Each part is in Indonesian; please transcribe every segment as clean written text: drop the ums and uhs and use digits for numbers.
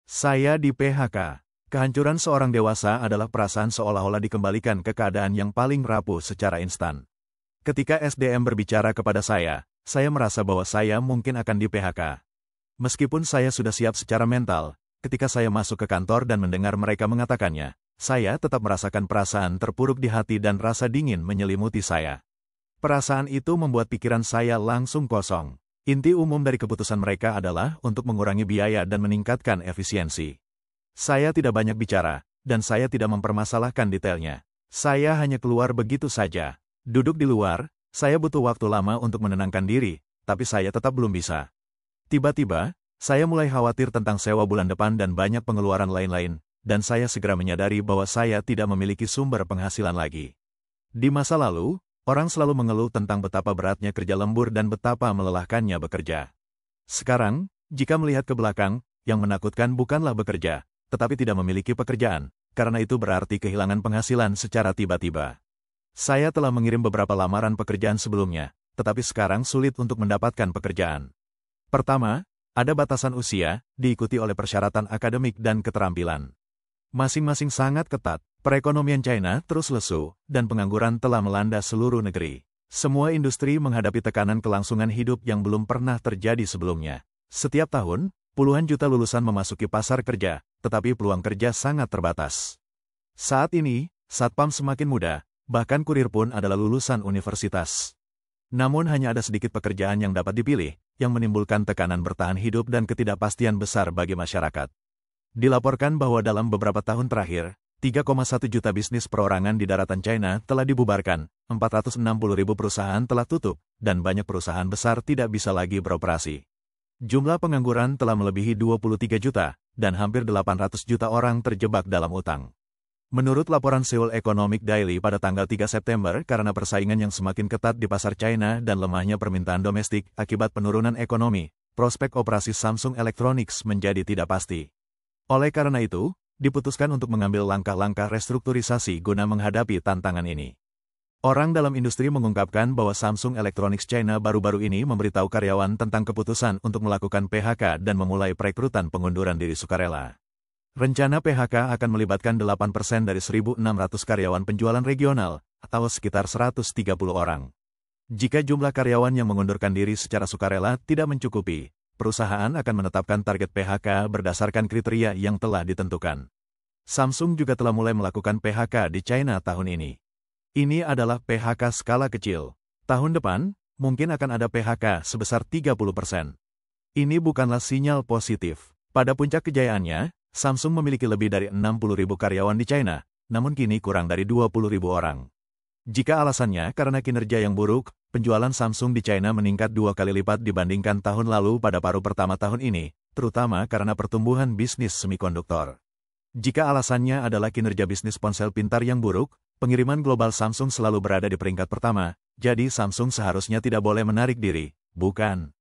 Saya di PHK. Kehancuran seorang dewasa adalah perasaan seolah-olah dikembalikan ke keadaan yang paling rapuh secara instan. Ketika SDM berbicara kepada saya merasa bahwa saya mungkin akan di PHK. Meskipun saya sudah siap secara mental, ketika saya masuk ke kantor dan mendengar mereka mengatakannya, saya tetap merasakan perasaan terpuruk di hati dan rasa dingin menyelimuti saya. Perasaan itu membuat pikiran saya langsung kosong. Inti umum dari keputusan mereka adalah untuk mengurangi biaya dan meningkatkan efisiensi. Saya tidak banyak bicara, dan saya tidak mempermasalahkan detailnya. Saya hanya keluar begitu saja. Duduk di luar, saya butuh waktu lama untuk menenangkan diri, tapi saya tetap belum bisa. Tiba-tiba, saya mulai khawatir tentang sewa bulan depan dan banyak pengeluaran lain-lain, dan saya segera menyadari bahwa saya tidak memiliki sumber penghasilan lagi. Di masa lalu, orang selalu mengeluh tentang betapa beratnya kerja lembur dan betapa melelahkannya bekerja. Sekarang, jika melihat ke belakang, yang menakutkan bukanlah bekerja, tetapi tidak memiliki pekerjaan, karena itu berarti kehilangan penghasilan secara tiba-tiba. Saya telah mengirim beberapa lamaran pekerjaan sebelumnya, tetapi sekarang sulit untuk mendapatkan pekerjaan. Pertama, ada batasan usia, diikuti oleh persyaratan akademik dan keterampilan. Masing-masing sangat ketat. Perekonomian China terus lesu, dan pengangguran telah melanda seluruh negeri. Semua industri menghadapi tekanan kelangsungan hidup yang belum pernah terjadi sebelumnya. Setiap tahun, puluhan juta lulusan memasuki pasar kerja, tetapi peluang kerja sangat terbatas. Saat ini, satpam semakin muda, bahkan kurir pun adalah lulusan universitas. Namun hanya ada sedikit pekerjaan yang dapat dipilih, yang menimbulkan tekanan bertahan hidup dan ketidakpastian besar bagi masyarakat. Dilaporkan bahwa dalam beberapa tahun terakhir, 3,1 juta bisnis perorangan di daratan China telah dibubarkan, 460.000 perusahaan telah tutup, dan banyak perusahaan besar tidak bisa lagi beroperasi. Jumlah pengangguran telah melebihi 23 juta, dan hampir 800 juta orang terjebak dalam utang. Menurut laporan Seoul Economic Daily pada tanggal 3 September, karena persaingan yang semakin ketat di pasar China dan lemahnya permintaan domestik akibat penurunan ekonomi, prospek operasi Samsung Electronics menjadi tidak pasti. Oleh karena itu, diputuskan untuk mengambil langkah-langkah restrukturisasi guna menghadapi tantangan ini. Orang dalam industri mengungkapkan bahwa Samsung Electronics China baru-baru ini memberitahu karyawan tentang keputusan untuk melakukan PHK dan memulai perekrutan pengunduran diri sukarela. Rencana PHK akan melibatkan 8% dari 1.600 karyawan penjualan regional, atau sekitar 130 orang. Jika jumlah karyawan yang mengundurkan diri secara sukarela tidak mencukupi, perusahaan akan menetapkan target PHK berdasarkan kriteria yang telah ditentukan. Samsung juga telah mulai melakukan PHK di China tahun ini. Ini adalah PHK skala kecil. Tahun depan, mungkin akan ada PHK sebesar 30%. Ini bukanlah sinyal positif. Pada puncak kejayaannya, Samsung memiliki lebih dari 60.000 karyawan di China, namun kini kurang dari 20.000 orang. Jika alasannya karena kinerja yang buruk, penjualan Samsung di China meningkat 2 kali lipat dibandingkan tahun lalu pada paruh pertama tahun ini, terutama karena pertumbuhan bisnis semikonduktor. Jika alasannya adalah kinerja bisnis ponsel pintar yang buruk, pengiriman global Samsung selalu berada di peringkat pertama, jadi Samsung seharusnya tidak boleh menarik diri, bukan?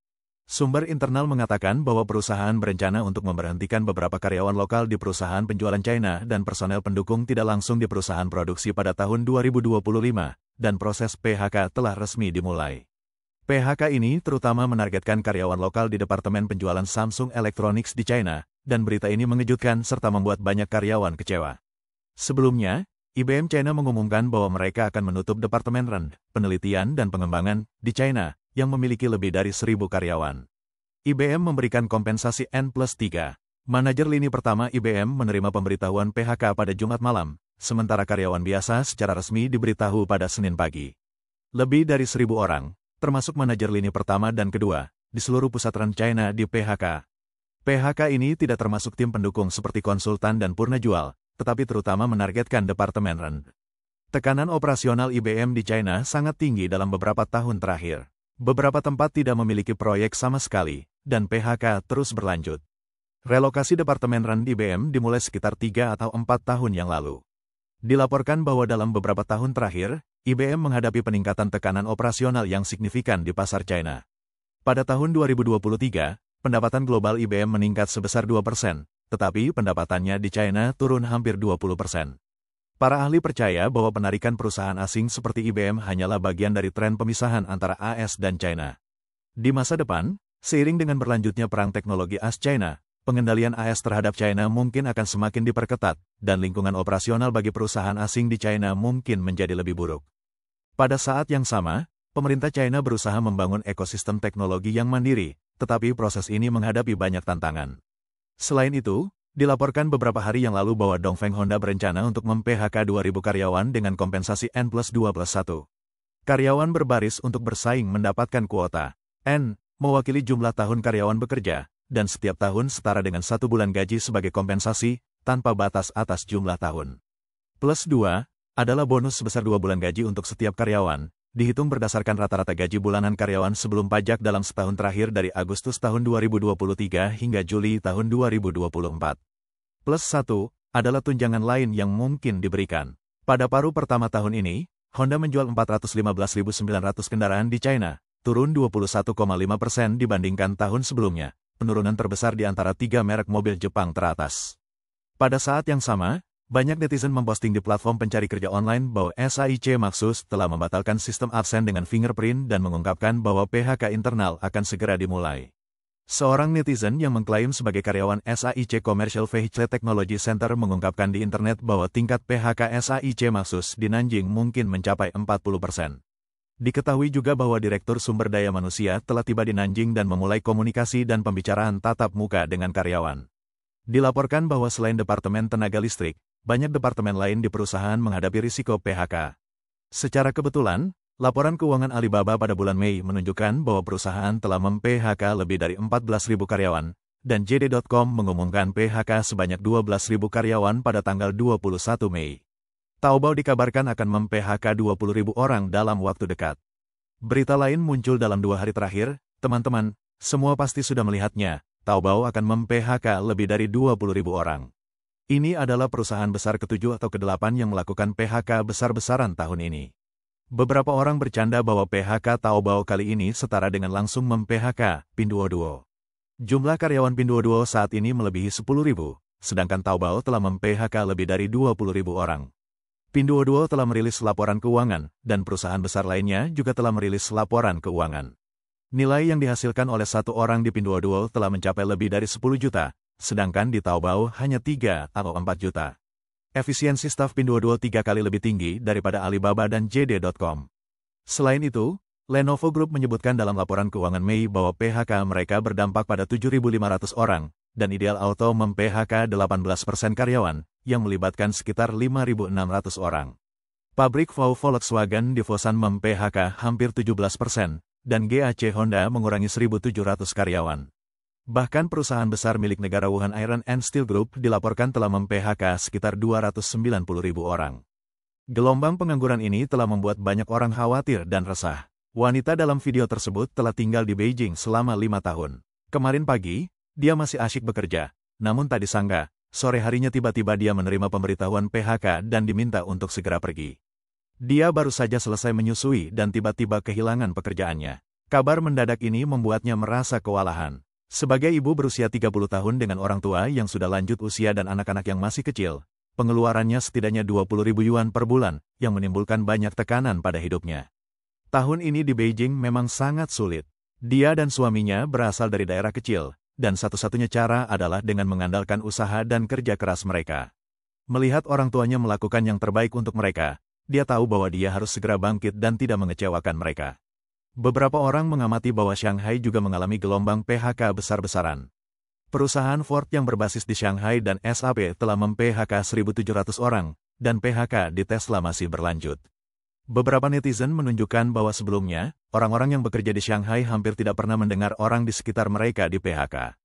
Sumber internal mengatakan bahwa perusahaan berencana untuk memberhentikan beberapa karyawan lokal di perusahaan penjualan China dan personel pendukung tidak langsung di perusahaan produksi pada tahun 2025, dan proses PHK telah resmi dimulai. PHK ini terutama menargetkan karyawan lokal di departemen penjualan Samsung Electronics di China, dan berita ini mengejutkan serta membuat banyak karyawan kecewa. Sebelumnya, IBM China mengumumkan bahwa mereka akan menutup departemen R&D, penelitian dan pengembangan, di China, yang memiliki lebih dari 1.000 karyawan. IBM memberikan kompensasi N+3. Manajer lini pertama IBM menerima pemberitahuan PHK pada Jumat malam, sementara karyawan biasa secara resmi diberitahu pada Senin pagi. Lebih dari 1.000 orang, termasuk manajer lini pertama dan kedua, di seluruh pusat R&D China di PHK. PHK ini tidak termasuk tim pendukung seperti konsultan dan purna jual, tetapi terutama menargetkan departemen R&D. Tekanan operasional IBM di China sangat tinggi dalam beberapa tahun terakhir. Beberapa tempat tidak memiliki proyek sama sekali, dan PHK terus berlanjut. Relokasi departemen R&D IBM dimulai sekitar 3 atau 4 tahun yang lalu. Dilaporkan bahwa dalam beberapa tahun terakhir, IBM menghadapi peningkatan tekanan operasional yang signifikan di pasar China. Pada tahun 2023, pendapatan global IBM meningkat sebesar 2%, tetapi pendapatannya di China turun hampir 20%. Para ahli percaya bahwa penarikan perusahaan asing seperti IBM hanyalah bagian dari tren pemisahan antara AS dan China. Di masa depan, seiring dengan berlanjutnya perang teknologi AS-China, pengendalian AS terhadap China mungkin akan semakin diperketat, dan lingkungan operasional bagi perusahaan asing di China mungkin menjadi lebih buruk. Pada saat yang sama, pemerintah China berusaha membangun ekosistem teknologi yang mandiri, tetapi proses ini menghadapi banyak tantangan. Selain itu, dilaporkan beberapa hari yang lalu bahwa Dongfeng Honda berencana untuk mem-PHK 2.000 karyawan dengan kompensasi N+2+1. Karyawan berbaris untuk bersaing mendapatkan kuota N, mewakili jumlah tahun karyawan bekerja, dan setiap tahun setara dengan 1 bulan gaji sebagai kompensasi, tanpa batas atas jumlah tahun. +2 adalah bonus sebesar 2 bulan gaji untuk setiap karyawan, dihitung berdasarkan rata-rata gaji bulanan karyawan sebelum pajak dalam setahun terakhir dari Agustus tahun 2023 hingga Juli tahun 2024. +1 adalah tunjangan lain yang mungkin diberikan. Pada paruh pertama tahun ini, Honda menjual 415.900 kendaraan di China, turun 21,5% dibandingkan tahun sebelumnya, penurunan terbesar di antara 3 merek mobil Jepang teratas. Pada saat yang sama, banyak netizen memposting di platform pencari kerja online bahwa SAIC Maxus telah membatalkan sistem absen dengan fingerprint dan mengungkapkan bahwa PHK internal akan segera dimulai. Seorang netizen yang mengklaim sebagai karyawan SAIC Commercial Vehicle Technology Center mengungkapkan di internet bahwa tingkat PHK SAIC Maxus di Nanjing mungkin mencapai 40%. Diketahui juga bahwa Direktur Sumber Daya Manusia telah tiba di Nanjing dan memulai komunikasi dan pembicaraan tatap muka dengan karyawan. Dilaporkan bahwa selain Departemen Tenaga Listrik, banyak departemen lain di perusahaan menghadapi risiko PHK. Secara kebetulan, laporan keuangan Alibaba pada bulan Mei menunjukkan bahwa perusahaan telah mem-PHK lebih dari 14.000 karyawan, dan JD.com mengumumkan PHK sebanyak 12.000 karyawan pada tanggal 21 Mei. Taobao dikabarkan akan mem-PHK 20.000 orang dalam waktu dekat. Berita lain muncul dalam 2 hari terakhir, teman-teman, semua pasti sudah melihatnya, Taobao akan mem-PHK lebih dari 20.000 orang. Ini adalah perusahaan besar ke-7 atau ke-8 yang melakukan PHK besar-besaran tahun ini. Beberapa orang bercanda bahwa PHK Taobao kali ini setara dengan langsung mem-PHK Pinduoduo. Jumlah karyawan Pinduoduo saat ini melebihi 10.000, sedangkan Taobao telah mem-PHK lebih dari 20.000 orang. Pinduoduo telah merilis laporan keuangan, dan perusahaan besar lainnya juga telah merilis laporan keuangan. Nilai yang dihasilkan oleh satu orang di Pinduoduo telah mencapai lebih dari 10 juta, sedangkan di Taobao hanya 3 atau 4 juta. Efisiensi staf Pinduoduo 3 kali lebih tinggi daripada Alibaba dan JD.com. Selain itu, Lenovo Group menyebutkan dalam laporan keuangan Mei bahwa PHK mereka berdampak pada 7.500 orang, dan Ideal Auto mem-PHK 18% karyawan, yang melibatkan sekitar 5.600 orang. Pabrik Volkswagen di Fosan mem-PHK hampir 17%, dan GAC Honda mengurangi 1.700 karyawan. Bahkan perusahaan besar milik negara Wuhan Iron and Steel Group dilaporkan telah mem-PHK sekitar 290.000 orang. Gelombang pengangguran ini telah membuat banyak orang khawatir dan resah. Wanita dalam video tersebut telah tinggal di Beijing selama 5 tahun. Kemarin pagi, dia masih asyik bekerja, namun tak disangka, sore harinya tiba-tiba dia menerima pemberitahuan PHK dan diminta untuk segera pergi. Dia baru saja selesai menyusui dan tiba-tiba kehilangan pekerjaannya. Kabar mendadak ini membuatnya merasa kewalahan. Sebagai ibu berusia 30 tahun dengan orang tua yang sudah lanjut usia dan anak-anak yang masih kecil, pengeluarannya setidaknya 20.000 yuan per bulan, yang menimbulkan banyak tekanan pada hidupnya. Tahun ini di Beijing memang sangat sulit. Dia dan suaminya berasal dari daerah kecil, dan satu-satunya cara adalah dengan mengandalkan usaha dan kerja keras mereka. Melihat orang tuanya melakukan yang terbaik untuk mereka, dia tahu bahwa dia harus segera bangkit dan tidak mengecewakan mereka. Beberapa orang mengamati bahwa Shanghai juga mengalami gelombang PHK besar-besaran. Perusahaan Ford yang berbasis di Shanghai dan SAP telah mem-PHK 1.700 orang, dan PHK di Tesla masih berlanjut. Beberapa netizen menunjukkan bahwa sebelumnya, orang-orang yang bekerja di Shanghai hampir tidak pernah mendengar orang di sekitar mereka di PHK.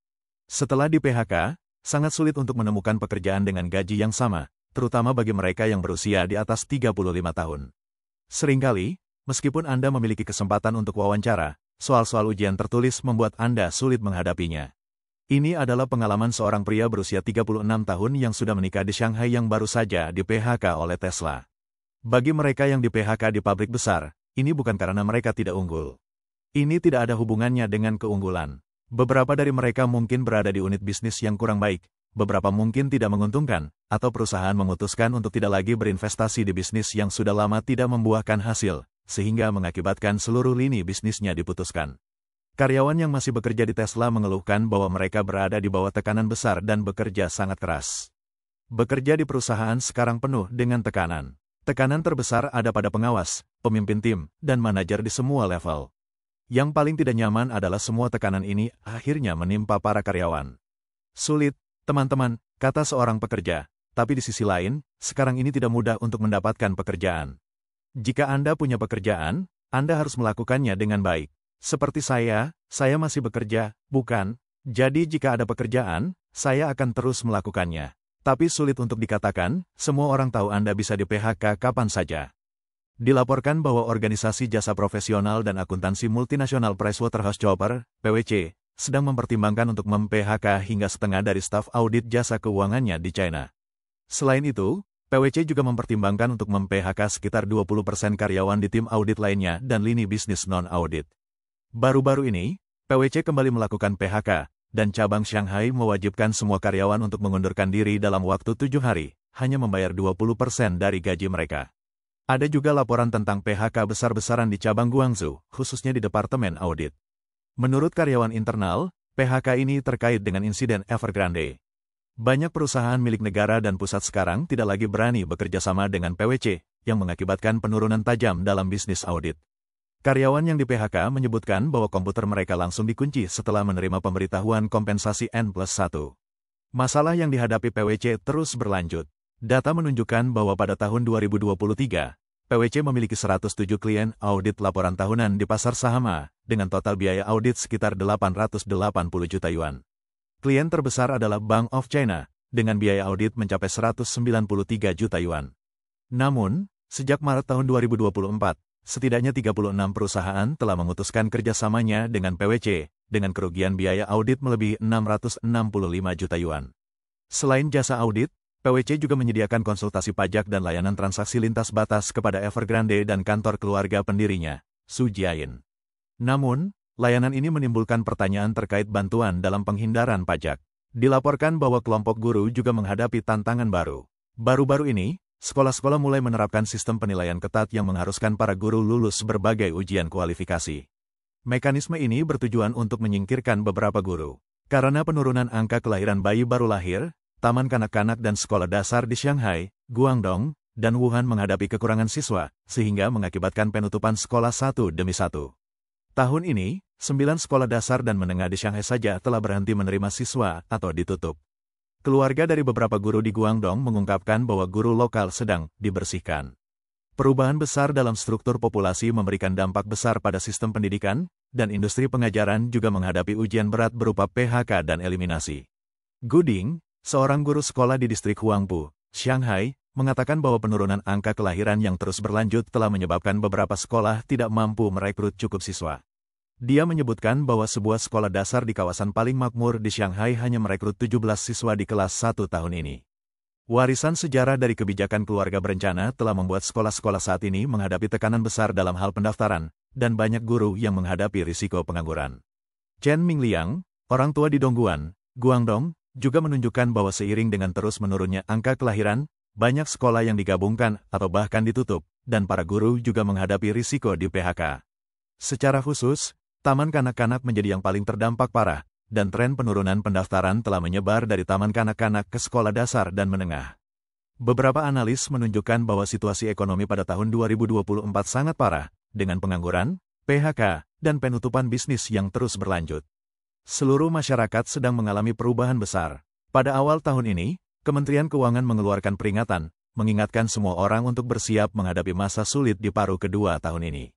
Setelah di PHK, sangat sulit untuk menemukan pekerjaan dengan gaji yang sama, terutama bagi mereka yang berusia di atas 35 tahun. Seringkali, meskipun Anda memiliki kesempatan untuk wawancara, soal-soal ujian tertulis membuat Anda sulit menghadapinya. Ini adalah pengalaman seorang pria berusia 36 tahun yang sudah menikah di Shanghai yang baru saja di PHK oleh Tesla. Bagi mereka yang di PHK di pabrik besar, ini bukan karena mereka tidak unggul. Ini tidak ada hubungannya dengan keunggulan. Beberapa dari mereka mungkin berada di unit bisnis yang kurang baik, beberapa mungkin tidak menguntungkan, atau perusahaan memutuskan untuk tidak lagi berinvestasi di bisnis yang sudah lama tidak membuahkan hasil, sehingga mengakibatkan seluruh lini bisnisnya diputuskan. Karyawan yang masih bekerja di Tesla mengeluhkan bahwa mereka berada di bawah tekanan besar dan bekerja sangat keras. Bekerja di perusahaan sekarang penuh dengan tekanan. Tekanan terbesar ada pada pengawas, pemimpin tim, dan manajer di semua level. Yang paling tidak nyaman adalah semua tekanan ini akhirnya menimpa para karyawan. Sulit, teman-teman, kata seorang pekerja. Tapi di sisi lain, sekarang ini tidak mudah untuk mendapatkan pekerjaan. Jika Anda punya pekerjaan, Anda harus melakukannya dengan baik. Seperti saya masih bekerja, bukan? Jadi jika ada pekerjaan, saya akan terus melakukannya. Tapi sulit untuk dikatakan, semua orang tahu Anda bisa di-PHK kapan saja. Dilaporkan bahwa organisasi jasa profesional dan akuntansi multinasional PricewaterhouseCoopers, PwC, sedang mempertimbangkan untuk mem-PHK hingga setengah dari staf audit jasa keuangannya di China. Selain itu, PwC juga mempertimbangkan untuk mem-PHK sekitar 20% karyawan di tim audit lainnya dan lini bisnis non-audit. Baru-baru ini, PwC kembali melakukan PHK, dan cabang Shanghai mewajibkan semua karyawan untuk mengundurkan diri dalam waktu 7 hari, hanya membayar 20% dari gaji mereka. Ada juga laporan tentang PHK besar-besaran di cabang Guangzhou, khususnya di Departemen Audit. Menurut karyawan internal, PHK ini terkait dengan insiden Evergrande. Banyak perusahaan milik negara dan pusat sekarang tidak lagi berani bekerja sama dengan PwC, yang mengakibatkan penurunan tajam dalam bisnis audit. Karyawan yang di-PHK menyebutkan bahwa komputer mereka langsung dikunci setelah menerima pemberitahuan kompensasi N+1. Masalah yang dihadapi PwC terus berlanjut. Data menunjukkan bahwa pada tahun 2023, PwC memiliki 107 klien audit laporan tahunan di pasar saham A, dengan total biaya audit sekitar 880 juta yuan. Klien terbesar adalah Bank of China, dengan biaya audit mencapai 193 juta yuan. Namun, sejak Maret tahun 2024, setidaknya 36 perusahaan telah memutuskan kerjasamanya dengan PwC, dengan kerugian biaya audit melebihi 665 juta yuan. Selain jasa audit, PwC juga menyediakan konsultasi pajak dan layanan transaksi lintas batas kepada Evergrande dan kantor keluarga pendirinya, Su Jiayin. Namun, layanan ini menimbulkan pertanyaan terkait bantuan dalam penghindaran pajak. Dilaporkan bahwa kelompok guru juga menghadapi tantangan baru. Baru-baru ini, sekolah-sekolah mulai menerapkan sistem penilaian ketat yang mengharuskan para guru lulus berbagai ujian kualifikasi. Mekanisme ini bertujuan untuk menyingkirkan beberapa guru. Karena penurunan angka kelahiran bayi baru lahir, taman kanak-kanak dan sekolah dasar di Shanghai, Guangdong, dan Wuhan menghadapi kekurangan siswa, sehingga mengakibatkan penutupan sekolah satu demi satu. Tahun ini, 9 sekolah dasar dan menengah di Shanghai saja telah berhenti menerima siswa atau ditutup. Keluarga dari beberapa guru di Guangdong mengungkapkan bahwa guru lokal sedang dibersihkan. Perubahan besar dalam struktur populasi memberikan dampak besar pada sistem pendidikan, dan industri pengajaran juga menghadapi ujian berat berupa PHK dan eliminasi. Gu Ding, seorang guru sekolah di distrik Huangpu, Shanghai, mengatakan bahwa penurunan angka kelahiran yang terus berlanjut telah menyebabkan beberapa sekolah tidak mampu merekrut cukup siswa. Dia menyebutkan bahwa sebuah sekolah dasar di kawasan paling makmur di Shanghai hanya merekrut 17 siswa di kelas 1 tahun ini. Warisan sejarah dari kebijakan keluarga berencana telah membuat sekolah-sekolah saat ini menghadapi tekanan besar dalam hal pendaftaran, dan banyak guru yang menghadapi risiko pengangguran. Chen Mingliang, orang tua di Dongguan, Guangdong, juga menunjukkan bahwa seiring dengan terus menurunnya angka kelahiran, banyak sekolah yang digabungkan atau bahkan ditutup, dan para guru juga menghadapi risiko di PHK. Secara khusus, taman kanak-kanak menjadi yang paling terdampak parah, dan tren penurunan pendaftaran telah menyebar dari taman kanak-kanak ke sekolah dasar dan menengah. Beberapa analis menunjukkan bahwa situasi ekonomi pada tahun 2024 sangat parah, dengan pengangguran, PHK, dan penutupan bisnis yang terus berlanjut. Seluruh masyarakat sedang mengalami perubahan besar. Pada awal tahun ini, Kementerian Keuangan mengeluarkan peringatan, mengingatkan semua orang untuk bersiap menghadapi masa sulit di paruh kedua tahun ini.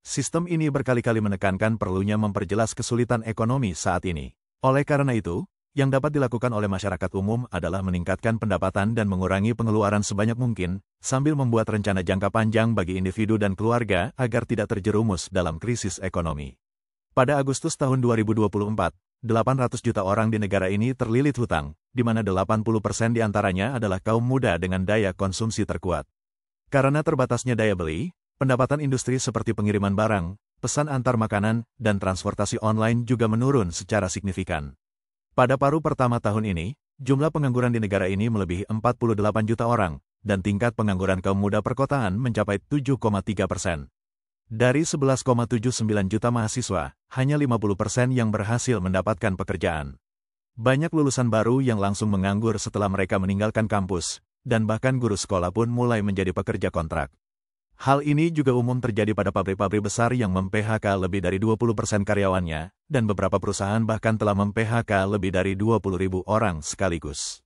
Sistem ini berkali-kali menekankan perlunya memperjelas kesulitan ekonomi saat ini. Oleh karena itu, yang dapat dilakukan oleh masyarakat umum adalah meningkatkan pendapatan dan mengurangi pengeluaran sebanyak mungkin, sambil membuat rencana jangka panjang bagi individu dan keluarga agar tidak terjerumus dalam krisis ekonomi. Pada Agustus tahun 2024, 800 juta orang di negara ini terlilit hutang, di mana 80% diantaranya adalah kaum muda dengan daya konsumsi terkuat. Karena terbatasnya daya beli, pendapatan industri seperti pengiriman barang, pesan antar makanan, dan transportasi online juga menurun secara signifikan. Pada paruh pertama tahun ini, jumlah pengangguran di negara ini melebihi 48 juta orang, dan tingkat pengangguran kaum muda perkotaan mencapai 7,3%. Dari 11,79 juta mahasiswa, hanya 50% yang berhasil mendapatkan pekerjaan. Banyak lulusan baru yang langsung menganggur setelah mereka meninggalkan kampus, dan bahkan guru sekolah pun mulai menjadi pekerja kontrak. Hal ini juga umum terjadi pada pabrik-pabrik besar yang mem-PHK lebih dari 20% karyawannya, dan beberapa perusahaan bahkan telah mem-PHK lebih dari 20.000 orang sekaligus.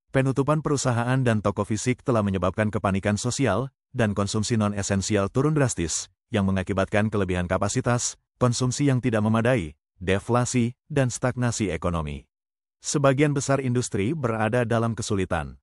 Penutupan perusahaan dan toko fisik telah menyebabkan kepanikan sosial, dan konsumsi non-esensial turun drastis, yang mengakibatkan kelebihan kapasitas, konsumsi yang tidak memadai, deflasi, dan stagnasi ekonomi. Sebagian besar industri berada dalam kesulitan.